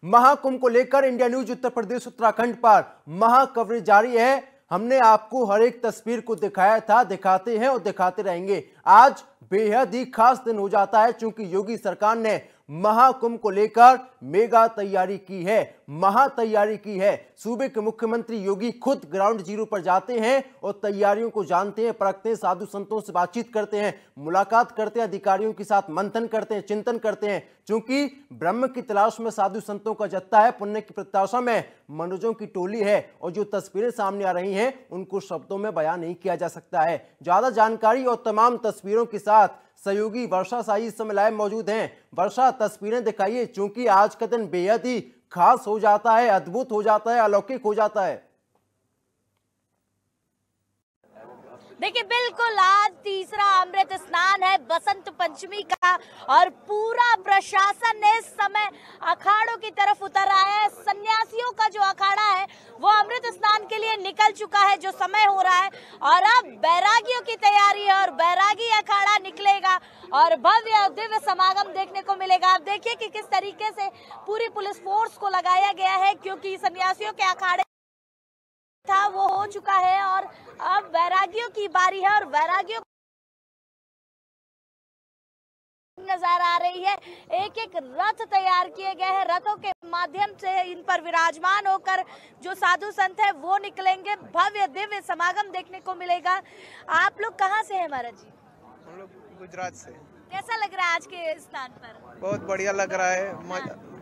महाकुंभ को लेकर India news Uttar Pradesh Uttarakhand पर महा कवरेज जारी है। हमने आपको हर एक तस्वीर को दिखाया था, दिखाते हैं और दिखाते रहेंगे। आज बेहद ही खास दिन हो जाता है क्योंकि योगी सरकार ने महाकुंभ को लेकर मेगा तैयारी की है, महा तैयारी की है। सूबे के मुख्यमंत्री योगी खुद ग्राउंड जीरो पर जाते हैं और तैयारियों को जानते हैं, परखते हैं, साधु संतों से बातचीत करते हैं, मुलाकात करते हैं, अधिकारियों के साथ मंथन करते हैं, चिंतन करते हैं। क्योंकि ब्रह्म की तलाश में साधु संतों का जत्था है, पुण्य की प्रत्याशा में मनुजों की टोली है और जो तस्वीरें सामने आ रही हैं उनको शब्दों में बयान नहीं किया जा सकता है। ज्यादा जानकारी और तमाम तस्वीरों के साथ सहयोगी वर्षा साई इस समय लाइव मौजूद हैं। वर्षा, तस्वीरें दिखाइए क्योंकि आज का दिन बेहद ही खास हो जाता है, अद्भुत हो जाता है, अलौकिक हो जाता है। देखिए, बिल्कुल आज तीसरा अमृत स्नान है बसंत पंचमी का और पूरा प्रशासन ने इस समय अखाड़ों की तरफ उतर आया है। सन्यासियों का जो अखाड़ा है वो अमृत स्नान के लिए निकल चुका है, जो समय हो रहा है, और अब बैरागियों की तैयारी है और बैरागी अखाड़ा निकलेगा और भव्य और दिव्य समागम देखने को मिलेगा। आप देखिए कि किस तरीके से पूरी पुलिस फोर्स को लगाया गया है क्योंकि सन्यासियों के अखाड़े था वो हो चुका है और अब वैरागियों की बारी है और वैरागियों नजर आ रही है। एक एक रथ तैयार किए गए हैं, रथों के माध्यम से इन पर विराजमान होकर जो साधु संत है वो निकलेंगे। भव्य दिव्य समागम देखने को मिलेगा। आप लोग कहाँ से हैं महाराज जी? हम लोग गुजरात से। कैसा लग रहा है आज के स्नान पर? बहुत बढ़िया लग रहा है,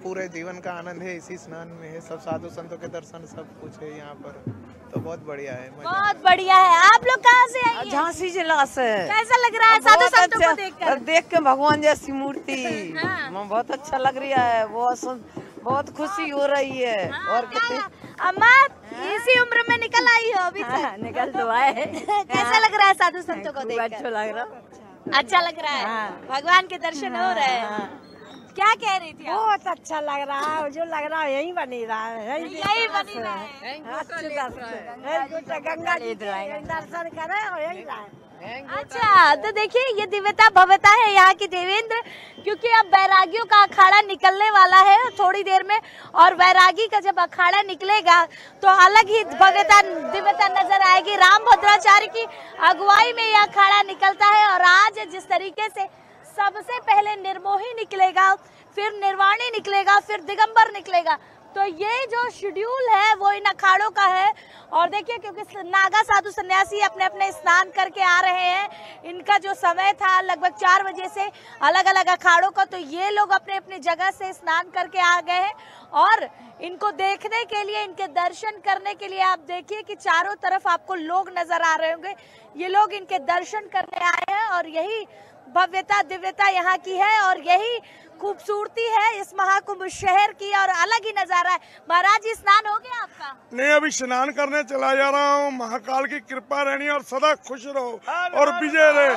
पूरे जीवन का आनंद है इसी स्नान में है। सब साधु संतों के दर्शन सब कुछ है यहाँ पर, तो बहुत बढ़िया है, बहुत बढ़िया है। आप लोग कहाँ से आई हैं? झांसी जिला से। कैसा लग रहा है साधु संतों को देखकर? देख के भगवान जैसी मूर्ति बहुत अच्छा लग रहा है, बहुत खुशी हो रही है। और अम्मा इसी उम्र में निकल आई हो अभी तक? निकल तो आए। कैसा लग रहा है साधु संतों को देखकर? अच्छा लग रहा है। अच्छा लग रहा है, भगवान के दर्शन हो रहे हैं। क्या कह रही थी? बहुत अच्छा लग रहा है, जो लग रहा है यही बनी रहा है, यही बनी रहा है। गंगा जी दर्शन करे और यही रहा है। अच्छा, तो देखिए ये दिव्यता भव्यता है यहाँ की देवेंद्र, क्योंकि अब बैरागियों का अखाड़ा निकलने वाला है थोड़ी देर में और बैरागी का जब अखाड़ा निकलेगा तो अलग ही भव्यता दिव्यता नजर आएगी। राम भद्राचार्य की अगुवाई में यह अखाड़ा निकलता है और आज जिस तरीके से सबसे पहले निर्मोही निकलेगा, फिर निर्वाणी निकलेगा, फिर दिगंबर निकलेगा, तो ये जो शेड्यूल है वो इन अखाड़ों का है। और देखिए क्योंकि नागा साधु सन्यासी अपने अपने स्नान करके आ रहे हैं, इनका जो समय था लगभग 4 बजे से अलग अलग अखाड़ों का, तो ये लोग अपने अपनी जगह से स्नान करके आ गए हैं और इनको देखने के लिए, इनके दर्शन करने के लिए आप देखिए कि चारों तरफ आपको लोग नजर आ रहे होंगे। ये लोग इनके दर्शन करने आए हैं और यही भव्यता दिव्यता यहाँ की है और यही खूबसूरती है इस महाकुंभ शहर की और अलग ही नजारा है। महाराज जी स्नान हो गया आपका? नहीं, अभी स्नान करने चला जा रहा हूँ। महाकाल की कृपा रहनी और सदा खुश रहो और विजय रहे।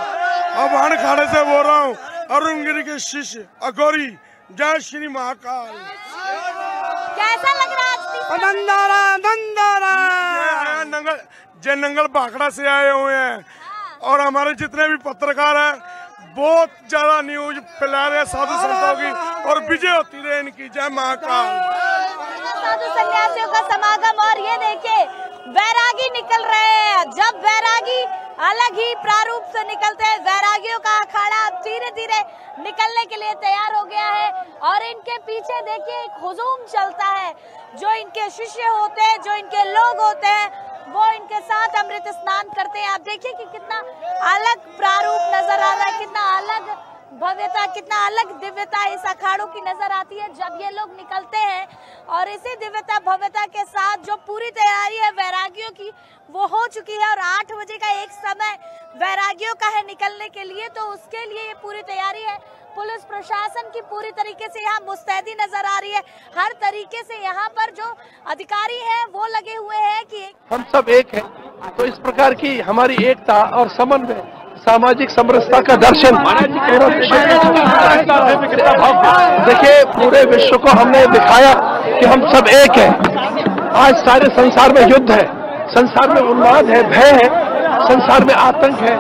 अब अखाड़े से बोल रहा हूँ, अरुण गिरी के शिष्य अघोरी, जय श्री महाकाल। कैसा लग रहा है? जय नंगल भाखड़ा से आए हुए हैं और हमारे जितने भी पत्रकार हैं बहुत ज्यादा न्यूज फैला रहे हैं साधु संतों की और विजय होती रहे इनकी। जय महाकाल। साधु सन्यासियों का समागम और ये देखिए वैरागी निकल रहे हैं। जब वैरागी अलग ही प्रारूप से निकलते हैं, वैरागियों का अखाड़ा धीरे धीरे निकलने के लिए तैयार हो गया है और इनके पीछे देखिए एक हुजूम चलता है। जो इनके शिष्य होते हैं, जो इनके लोग होते हैं, वो इनके साथ अमृत स्नान करते हैं। आप देखिए कि कितना अलग प्रारूप नजर आ रहा है, कितना अलग भव्यता, कितना अलग दिव्यता इस अखाड़ों की नजर आती है जब ये लोग निकलते हैं। और इसी दिव्यता भव्यता के साथ जो पूरी तैयारी है वैरागियों की वो हो चुकी है और 8 बजे का एक समय वैरागियों का है निकलने के लिए, तो उसके लिए ये पूरी तैयारी है। पुलिस प्रशासन की पूरी तरीके से यहाँ मुस्तैदी नजर आ रही है। हर तरीके से यहाँ पर जो अधिकारी हैं वो लगे हुए हैं कि हम सब एक हैं। तो इस प्रकार की हमारी एकता और समन्वय, सामाजिक समरसता का दर्शन देखिए पूरे विश्व को हमने दिखाया कि हम सब एक हैं। आज सारे संसार में युद्ध है, संसार में उन्माद है, भय है, संसार में आतंक है,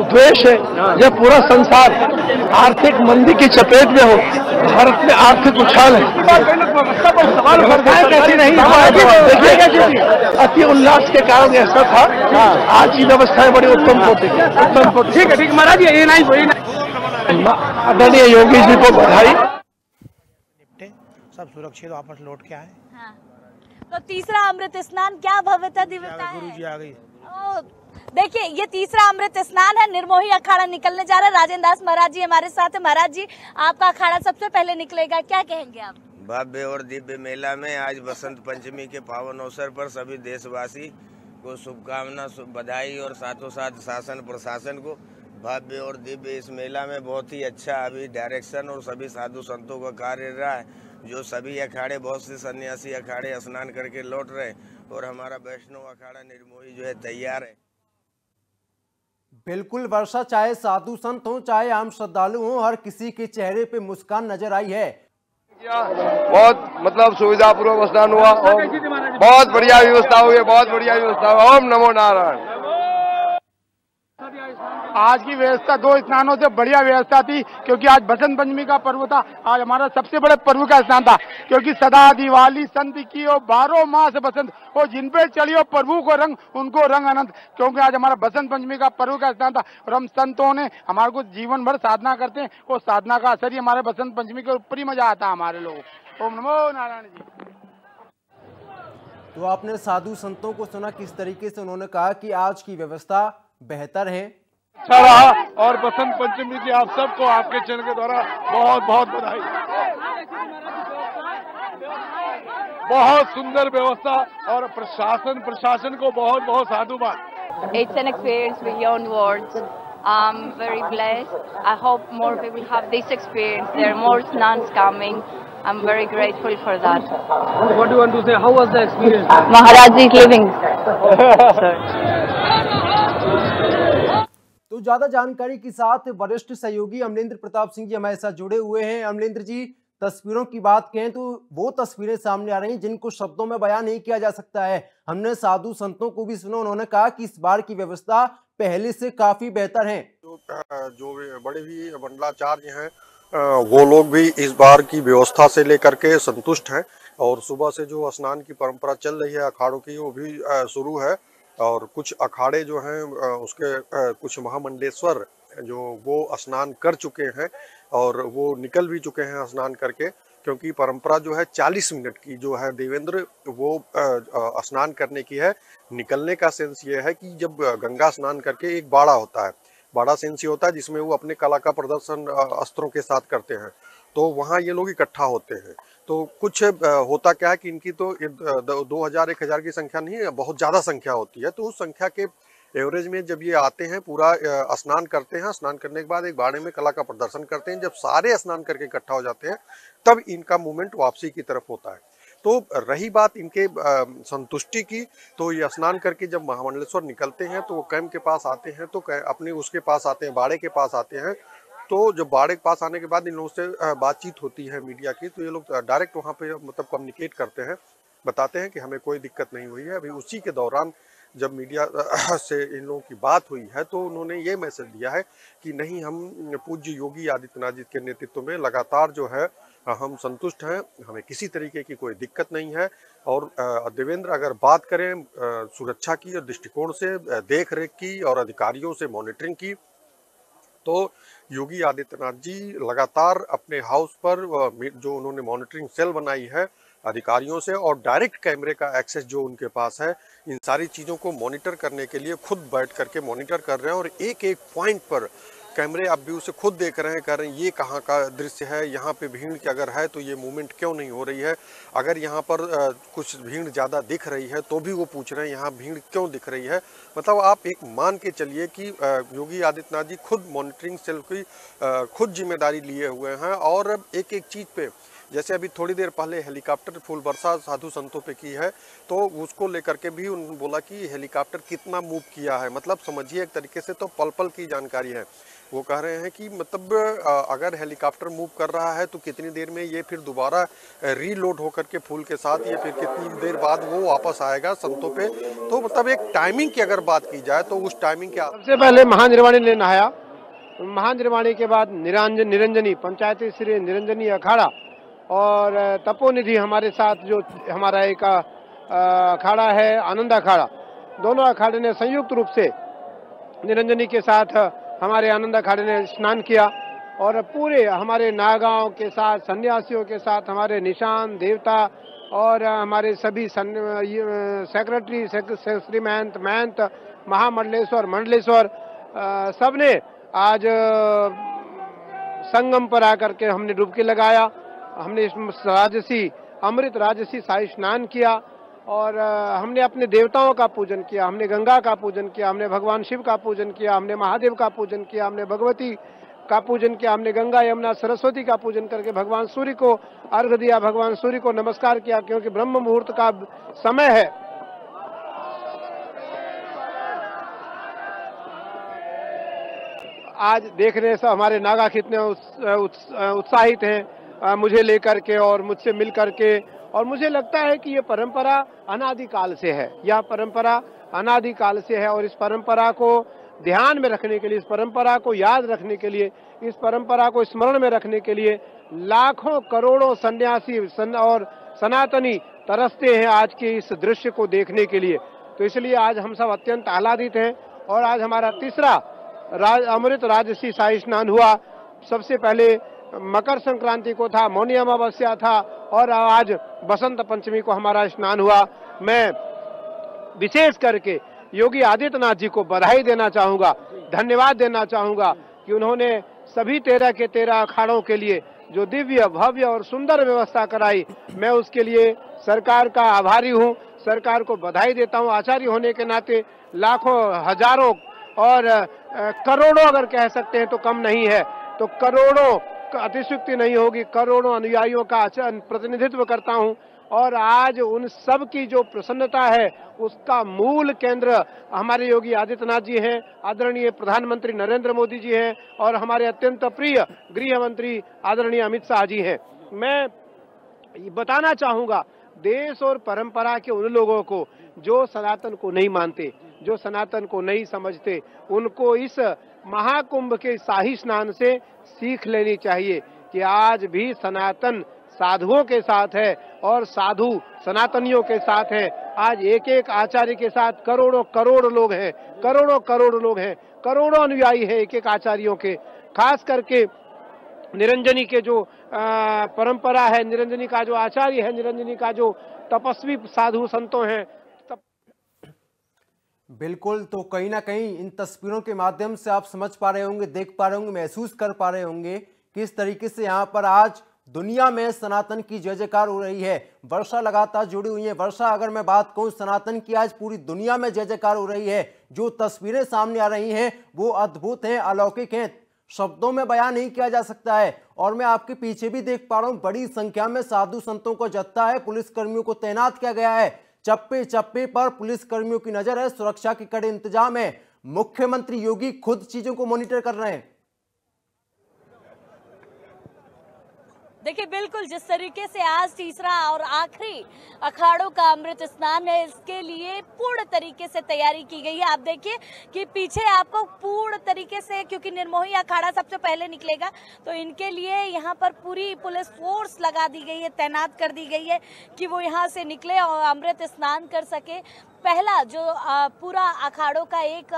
द्वेष है, यह पूरा संसार आर्थिक मंदी की चपेट में हो, भारत में आर्थिक उछाल है। देखिए अति उल्लास के कारण ऐसा था, आज की व्यवस्थाएं बड़ी उत्तम होती है। ठीक है महाराज, ये नहीं आदरणीय योगी जी को बधाई। सब सुरक्षित वापस लौट के आए। हाँ। तो तीसरा अमृत स्नान क्या भव्यता दिव्यता है? गुरु जी आ गई। देखिए ये तीसरा अमृत स्नान है, निर्मोही अखाड़ा निकलने जा रहा है। राजेंद्र दास महाराज जी हमारे साथ है। महाराज जी, आपका अखाड़ा सबसे पहले निकलेगा, क्या कहेंगे आप? भव्य और दिव्य मेला में आज बसंत पंचमी के पावन अवसर पर सभी देशवासी को शुभकामना, बधाई और साथों साथ शासन प्रशासन को भव्य और दिव्य इस मेला में बहुत ही अच्छा अभी डायरेक्शन और सभी साधु संतों का कार्य रहा है। जो सभी अखाड़े, बहुत से सन्यासी अखाड़े स्नान करके लौट रहे और हमारा वैष्णव अखाड़ा निर्मोही जो है तैयार है। बिल्कुल वर्षा, चाहे साधु संत हो चाहे आम श्रद्धालु हो, हर किसी के चेहरे पे मुस्कान नजर आई है। बहुत मतलब सुविधा पूर्वक स्नान हुआ और बहुत बढ़िया व्यवस्था हुई है, बहुत बढ़िया व्यवस्था हुआ। ओम नमो नारायण। आज की व्यवस्था 2 स्नानों से बढ़िया व्यवस्था थी, क्योंकि आज बसंत पंचमी का पर्व था। आज हमारा सबसे बड़े पर्व का स्नान था, क्योंकि सदा दिवाली संत की और 12 मास बसंत, और जिन पे चढ़ी हो प्रभु को रंग, उनको रंग अनंत। क्योंकि आज हमारा बसंत पंचमी का पर्व का स्नान था और हम संतों ने हमारे को जीवन भर साधना करते हैं, और साधना का असर ही हमारे बसंत पंचमी के ऊपर ही मजा आता है हमारे लोगों। ओम नमो नारायण जी। तो आपने साधु संतों को सुना किस तरीके से उन्होंने कहा कि आज की व्यवस्था बेहतर है, अच्छा रहा, और बसंत पंचमी की आप सबको आपके चैनल के द्वारा बहुत बहुत बधाई। बहुत सुंदर व्यवस्था और प्रशासन को बहुत बहुत साधुवाद। It's an experience beyond words. I'm very blessed. I hope more people have this experience. There are more snans coming. I'm very grateful for that. What do you want to say? How was the experience? Maharaj is living. तो ज्यादा जानकारी के साथ वरिष्ठ सहयोगी अमलेंद्र प्रताप सिंह जी हमारे साथ जुड़े हुए हैं। अमलेंद्र जी, तस्वीरों की बात कहें तो वो तस्वीरें सामने आ रही हैं जिनको शब्दों में बयान नहीं किया जा सकता है। हमने साधु संतों को भी सुना, उन्होंने कहा कि इस बार की व्यवस्था पहले से काफी बेहतर है। जो बड़े भी मंडलाचार्य हैं वो लोग भी इस बार की व्यवस्था से लेकर के संतुष्ट हैं, और सुबह से जो स्नान की परंपरा चल रही है अखाड़ों की वो भी शुरू है, और कुछ अखाड़े जो हैं उसके कुछ महामंडलेश्वर जो वो स्नान कर चुके हैं और वो निकल भी चुके हैं स्नान करके, क्योंकि परंपरा जो है 40 मिनट की जो है देवेंद्र वो स्नान करने की है। निकलने का सेंस ये है कि जब गंगा स्नान करके एक बाड़ा होता है, बाड़ा सेंस ये होता है जिसमें वो अपने कला का प्रदर्शन अस्त्रों के साथ करते हैं, तो वहाँ ये लोग इकट्ठा होते हैं। तो कुछ होता क्या है कि इनकी तो 2000-1000 की संख्या नहीं है, बहुत ज़्यादा संख्या होती है। तो उस संख्या के एवरेज में जब ये आते हैं, पूरा स्नान करते हैं, स्नान करने के बाद एक बाड़े में कला का प्रदर्शन करते हैं, जब सारे स्नान करके इकट्ठा हो जाते हैं तब इनका मूवमेंट वापसी की तरफ होता है। तो रही बात इनके संतुष्टि की, तो ये स्नान करके जब महामंडलेश्वर निकलते हैं तो वो कैंप के पास आते हैं, तो अपने उसके पास आते हैं, बाड़े के पास आते हैं। तो जब बाड़े के पास आने के बाद इन लोगों से बातचीत होती है मीडिया की, तो ये लोग डायरेक्ट वहाँ पे मतलब कम्युनिकेट करते हैं, बताते हैं कि हमें कोई दिक्कत नहीं हुई है। अभी उसी के दौरान जब मीडिया से इन लोगों की बात हुई है तो उन्होंने ये मैसेज दिया है कि नहीं, हम पूज्य योगी आदित्यनाथ जी के नेतृत्व में लगातार जो है हम संतुष्ट हैं, हमें किसी तरीके की कोई दिक्कत नहीं है। और देवेंद्र, अगर बात करें सुरक्षा की और दृष्टिकोण से, देख रेख की और अधिकारियों से मॉनिटरिंग की, तो योगी आदित्यनाथ जी लगातार अपने हाउस पर जो उन्होंने मॉनिटरिंग सेल बनाई है अधिकारियों से, और डायरेक्ट कैमरे का एक्सेस जो उनके पास है, इन सारी चीज़ों को मॉनिटर करने के लिए खुद बैठ करके मॉनिटर कर रहे हैं। और एक एक पॉइंट पर कैमरे आप भी उसे खुद देख रहे हैं, कह रहे हैं ये कहाँ का दृश्य है, यहाँ पे भीड़ की अगर है तो ये मूवमेंट क्यों नहीं हो रही है, अगर यहाँ पर कुछ भीड़ ज़्यादा दिख रही है तो भी वो पूछ रहे हैं यहाँ भीड़ क्यों दिख रही है। मतलब आप एक मान के चलिए कि योगी आदित्यनाथ जी खुद मॉनिटरिंग सेल की खुद जिम्मेदारी लिए हुए हैं, और एक एक चीज़ पे जैसे अभी थोड़ी देर पहले हेलीकॉप्टर फूल वर्षा साधु संतों पे की है, तो उसको लेकर के भी उन्होंने बोला कि हेलीकॉप्टर कितना मूव किया है, मतलब समझिए एक तरीके से तो पल पल की जानकारी है। वो कह रहे हैं कि मतलब अगर हेलीकॉप्टर मूव कर रहा है तो कितनी देर में ये फिर दोबारा रीलोड होकर के फूल के साथ या फिर कितनी देर बाद वो वापस आएगा संतों पे। तो मतलब एक टाइमिंग की अगर बात की जाए तो उस टाइमिंग के सबसे पहले महानिर्वाणी ने नहाया, महानिर्वाणी के बाद निरंजनी पंचायती श्री निरंजनी अखाड़ा और तपोनिधि हमारे साथ जो हमारा एक अखाड़ा है आनंद अखाड़ा, दोनों अखाड़े ने संयुक्त रूप से निरंजनी के साथ हमारे आनंद अखाड़े ने स्नान किया और पूरे हमारे नागांव के साथ सन्यासियों के साथ हमारे निशान देवता और हमारे सभी सेक्रेटरी श्री महंत महामंडलेश्वर मंडलेश्वर सबने आज संगम पर आकर के हमने डुबकी लगाया। हमने राजसी अमृत राजसी शाही स्नान किया और हमने अपने देवताओं का पूजन किया, हमने गंगा का पूजन किया, हमने भगवान शिव का पूजन किया, हमने महादेव का पूजन किया, हमने भगवती का पूजन किया, हमने गंगा यमुना सरस्वती का पूजन करके भगवान सूर्य को अर्घ दिया, भगवान सूर्य को नमस्कार किया, क्योंकि ब्रह्म मुहूर्त का समय है। आज देखने से हमारे नागा कितने उत्साहित हैं मुझे लेकर के और मुझसे मिल करके, और मुझे लगता है कि ये परंपरा अनादिकाल से है, यह परंपरा अनादिकाल से है और इस परंपरा को ध्यान में रखने के लिए, इस परंपरा को याद रखने के लिए, इस परंपरा को स्मरण में रखने के लिए लाखों करोड़ों सन्यासी और सनातनी तरसते हैं आज के इस दृश्य को देखने के लिए। तो इसलिए आज हम सब अत्यंत आह्लादित हैं और आज हमारा तीसरा अमृत राजसी शाही स्नान हुआ। सबसे पहले मकर संक्रांति को था, मौनी अमावस्या था और आज बसंत पंचमी को हमारा स्नान हुआ। मैं विशेष करके योगी आदित्यनाथ जी को बधाई देना चाहूँगा, धन्यवाद देना चाहूँगा कि उन्होंने सभी 13 के 13 अखाड़ों के लिए जो दिव्य भव्य और सुंदर व्यवस्था कराई, मैं उसके लिए सरकार का आभारी हूँ, सरकार को बधाई देता हूँ। आचार्य होने के नाते लाखों हजारों और करोड़ों अगर कह सकते हैं तो कम नहीं है, तो करोड़ों अतिशयोक्ति नहीं होगी, करोड़ों अनुयायियों का प्रतिनिधित्व करता हूं और आज उन सब की जो प्रसन्नता है उसका मूल केंद्र हमारे योगी आदित्यनाथ जी हैं, आदरणीय प्रधानमंत्री नरेंद्र मोदी जी हैं और हमारे अत्यंत प्रिय गृह मंत्री आदरणीय अमित शाह जी हैं। मैं बताना चाहूँगा देश और परंपरा के उन लोगों को जो सनातन को नहीं मानते, जो सनातन को नहीं समझते, उनको इस महाकुंभ के शाही स्नान से सीख लेनी चाहिए कि आज भी सनातन साधुओं के साथ है और साधु सनातनियों के साथ है। आज एक एक आचार्य के साथ करोड़ों करोड़ लोग हैं, करोड़ों करोड़ लोग हैं, करोड़ों अनुयायी हैं एक एक आचार्यों के। खास करके निरंजनी के जो परंपरा है, निरंजनी का जो आचार्य है, निरंजनी का जो तपस्वी साधु संतों हैं। बिल्कुल, तो कहीं ना कहीं इन तस्वीरों के माध्यम से आप समझ पा रहे होंगे, देख पा रहे होंगे, महसूस कर पा रहे होंगे किस तरीके से यहाँ पर आज दुनिया में सनातन की जय जयकार हो रही है। वर्षा लगातार जुड़ी हुई है। वर्षा अगर मैं बात कहूँ सनातन की, आज पूरी दुनिया में जय जयकार हो रही है। जो तस्वीरें सामने आ रही हैं वो अद्भुत हैं, अलौकिक हैं, शब्दों में बयान नहीं किया जा सकता है। और मैं आपके पीछे भी देख पा रहा हूँ बड़ी संख्या में साधु संतों का जत्था है, पुलिस कर्मियों को तैनात किया गया है। चप्पे चप्पे पर पुलिस कर्मियों की नजर है, सुरक्षा के कड़े इंतजाम है। मुख्यमंत्री योगी खुद चीजों को मॉनिटर कर रहे हैं। देखिए बिल्कुल जिस तरीके से आज तीसरा और आखिरी अखाड़ों का अमृत स्नान है, इसके लिए पूर्ण तरीके से तैयारी की गई है। आप देखिए कि पीछे आपको पूर्ण तरीके से, क्योंकि निर्मोही अखाड़ा सबसे पहले निकलेगा, तो इनके लिए यहाँ पर पूरी पुलिस फोर्स लगा दी गई है, तैनात कर दी गई है कि वो यहाँ से निकले और अमृत स्नान कर सके। पहला जो पूरा अखाड़ों का एक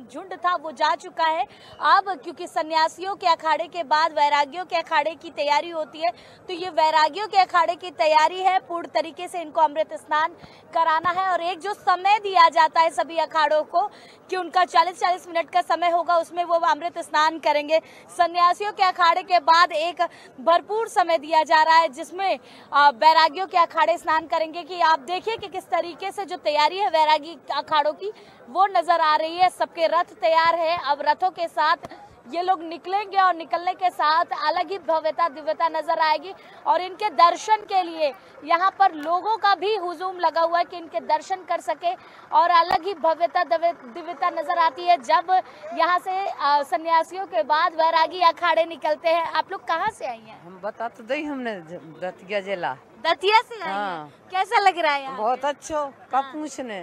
झुंड था वो जा चुका है। अब क्योंकि सन्यासियों के अखाड़े के बाद वैरागियों के अखाड़े की तैयारी होती है, तो ये वैरागियों के अखाड़े की तैयारी है। पूर्ण तरीके से इनको अमृत स्नान कराना है और एक जो समय दिया जाता है सभी अखाड़ों को कि उनका 40-40 मिनट का समय होगा, उसमें वो अमृत स्नान करेंगे। सन्यासियों के अखाड़े के बाद एक भरपूर समय दिया जा रहा है जिसमें वैरागियों के अखाड़े स्नान करेंगे। कि आप देखिए कि किस तरीके से जो तैयारी है वैरागी अखाड़ों की वो नजर आ रही है। सबके रथ तैयार है। अब रथों के साथ ये लोग निकलेंगे और निकलने के साथ अलग ही भव्यता दिव्यता नजर आएगी। और इनके दर्शन के लिए यहाँ पर लोगों का भी हुजूम लगा हुआ है कि इनके दर्शन कर सके और अलग ही भव्यता दिव्यता नजर आती है जब यहाँ से सन्यासियों के बाद वैरागी अखाड़े निकलते हैं। आप लोग कहाँ से आई हैं? हम बता तो दी हमने, दतिया जिला। दतिया से आई हैं? कैसा लग रहा है यहाँ? बहुत अच्छा, कब पूछने।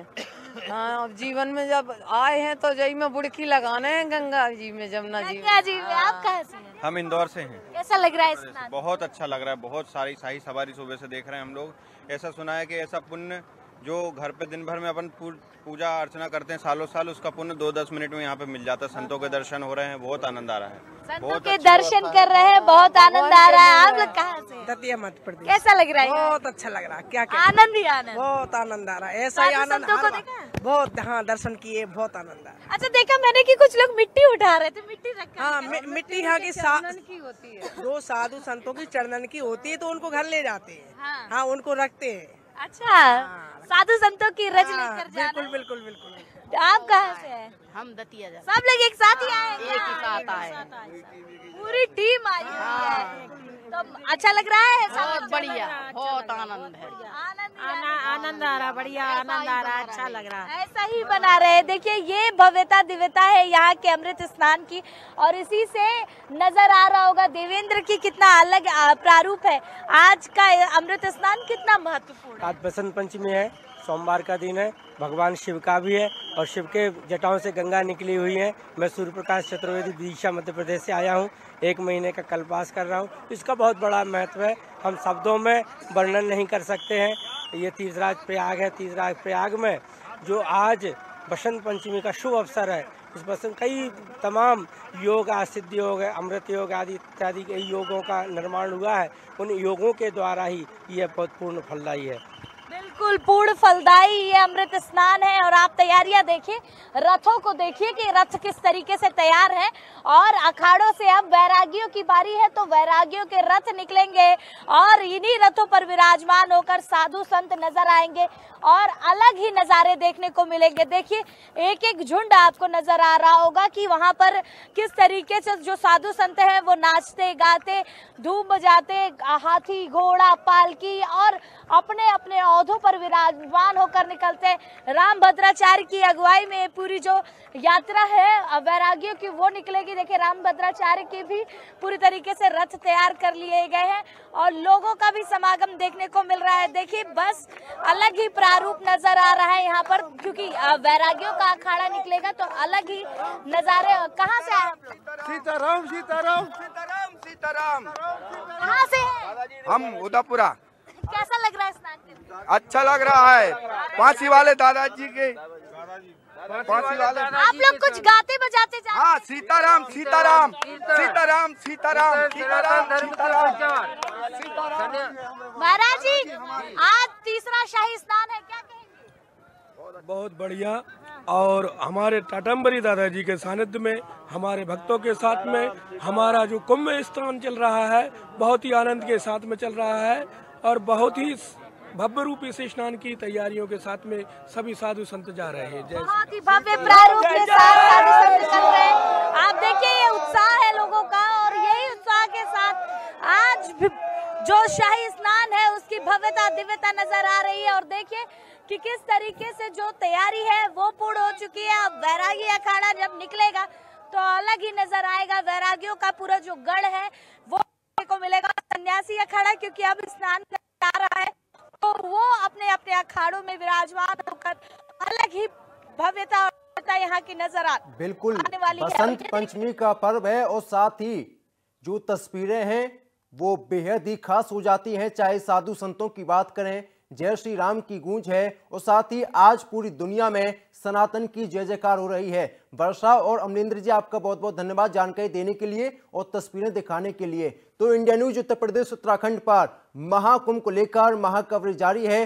हाँ, अब जीवन में जब आए हैं तो जई में बुड़की लगाने हैं गंगा जी में, जमुना जी में। गंगा जी में। आप कहाँ से हैं? हम इंदौर से हैं। कैसा लग रहा है स्नान? बहुत अच्छा लग रहा है, बहुत सारी शाही सवारी सुबह से देख रहे हैं हम लोग। ऐसा सुना है कि ऐसा पुण्य जो घर पे दिन भर में अपन पूजा अर्चना करते हैं सालों साल, उसका पुण्य 2-10 मिनट में यहाँ पे मिल जाता है। संतों के दर्शन हो रहे हैं, बहुत आनंद आ रहा है। संतों के दर्शन कर रहे हैं, बहुत आनंद आ रहा है। आप लोग कहाँ से? दतिया मध्य प्रदेश। कैसा लग रहा है? बहुत अच्छा लग रहा है। क्या आनंद ही आनंद, बहुत आनंद आ रहा है। ऐसा ही आनंद बहुत, हाँ दर्शन किए, बहुत आनंद आ रहा है। अच्छा, देखा मैंने कि कुछ लोग मिट्टी उठा रहे थे, मिट्टी रखा। हाँ, मिट्टी यहाँ की होती है, जो साधु संतों की चरणन की होती है तो उनको घर ले जाते हैं। हाँ, उनको रखते हैं। अच्छा, साधु संतों की रज लेकर जाना। बिल्कुल बिल्कुल बिल्कुल। आप कहाँ से हैं? हम दतिया जा। सब लोग एक साथ ही आए? एक ही साथ आए, पूरी टीम आई है। तो अच्छा लग रहा है? बहुत बढ़िया, बहुत आनंद है। आनंद आ रहा, बढ़िया आनंद आ रहा, अच्छा लग रहा है। ऐसा ही बना रहे। देखिए, ये भव्यता दिव्यता है यहाँ के अमृत स्नान की और इसी से नजर आ रहा होगा देवेंद्र की कितना अलग प्रारूप है। आज का अमृत स्नान कितना महत्वपूर्ण है। आज बसंत पंचमी है, सोमवार का दिन है, भगवान शिव का भी है और शिव के जटाओं से गंगा निकली हुई है। मैं सूर्य प्रकाश चतुर्वेदी विदिशा मध्य प्रदेश से आया हूँ। 1 महीने का कल्पवास कर रहा हूँ। इसका बहुत बड़ा महत्व है, हम शब्दों में वर्णन नहीं कर सकते हैं। ये तीर्थराज प्रयाग है। तीर्थराज प्रयाग में जो आज बसंत पंचमी का शुभ अवसर है, इस बसंत कई तमाम योग, सिद्ध योग, अमृत योग आदि इत्यादि के योगों का निर्माण हुआ है। उन योगों के द्वारा ही यह बहुत पूर्ण फलदायी है। बिल्कुल पूर्ण फलदायी ये अमृत स्नान है। और आप तैयारियां देखिए, रथों को देखिए कि रथ किस तरीके से तैयार है। और अखाड़ों से अब वैरागियों की बारी है, तो वैरागियों के रथ निकलेंगे और इन्हीं रथों पर विराजमान होकर साधु संत नजर आएंगे और अलग ही नजारे देखने को मिलेंगे। देखिए, एक एक झुंड आपको नजर आ रहा होगा कि वहां पर किस तरीके से जो साधु संत हैं वो नाचते गाते, धूम बजाते, हाथी, घोड़ा, पालकी और अपने अपने औहदों पर विराजमान होकर निकलते हैं। राम भद्राचार्य की अगुवाई में पूरी जो यात्रा है वैरागियों की वो निकलेगी। देखिए, राम भद्राचार्य के भी पूरी तरीके से रथ तैयार कर लिए गए हैं और लोगों का भी समागम देखने को मिल रहा है। देखिए, बस अलग ही प्रारूप नजर आ रहा है यहाँ पर, क्योंकि वैरागियों का अखाड़ा निकलेगा तो अलग ही नजारे। कहाँ से आए आप लोग? सीताराम सीताराम सीताराम सीताराम। कहाँ से हैं? हम उदयपुरा। कैसा लग रहा है स्नान करके? अच्छा लग रहा है। पांची वाले दादाजी के, पांची वाले। आप लोग कुछ गाते बजाते जा? हाँ, सीताराम सीताराम सीताराम सीताराम सीताराम सीताराम। महाराज जी, आज तीसरा शाही स्नान है, क्या कहेंगे? बहुत बढ़िया। और हमारे टाटम्बरी दादाजी के सानिध्य में, हमारे भक्तों के साथ में हमारा जो कुंभ स्नान चल रहा है, बहुत ही आनंद के साथ में चल रहा है और बहुत ही भव्य रूप से स्नान की तैयारियों के साथ में सभी साधु संत जा रहे हैं। बहुत ही भव्य प्रारूप के साथ साधु संत चल रहे हैं। आप देखिए, ये उत्साह है लोगों का और यही उत्साह के साथ आज जो शाही स्नान है उसकी भव्यता दिव्यता नजर आ रही है। और देखिए कि किस तरीके से जो तैयारी है वो पूर्ण हो चुकी है। अब वैरागी अखाड़ा जब निकलेगा तो अलग ही नजर आएगा। वैरागियों का पूरा जो गढ़ है वो देखने को मिलेगा। सन्यासी अखाड़ा क्योंकि अब स्नान कर आ रहा है तो वो अपने अपने अखाड़ों में विराजमान होकर अलग ही भव्यता यहाँ की नजर आ बिल्कुल बसंत पंचमी का पर्व है और साथ ही जो तस्वीरें हैं वो बेहद ही खास हो जाती हैं। चाहे साधु संतों की बात करें, जय श्री राम की गूंज है और साथ ही आज पूरी दुनिया में सनातन की जय जयकार हो रही है। वर्षा और अमरिंदर जी, आपका बहुत बहुत धन्यवाद जानकारी देने के लिए और तस्वीरें दिखाने के लिए। तो इंडिया न्यूज उत्तर प्रदेश उत्तराखंड पर महाकुंभ को लेकर महाकवरेज जारी है।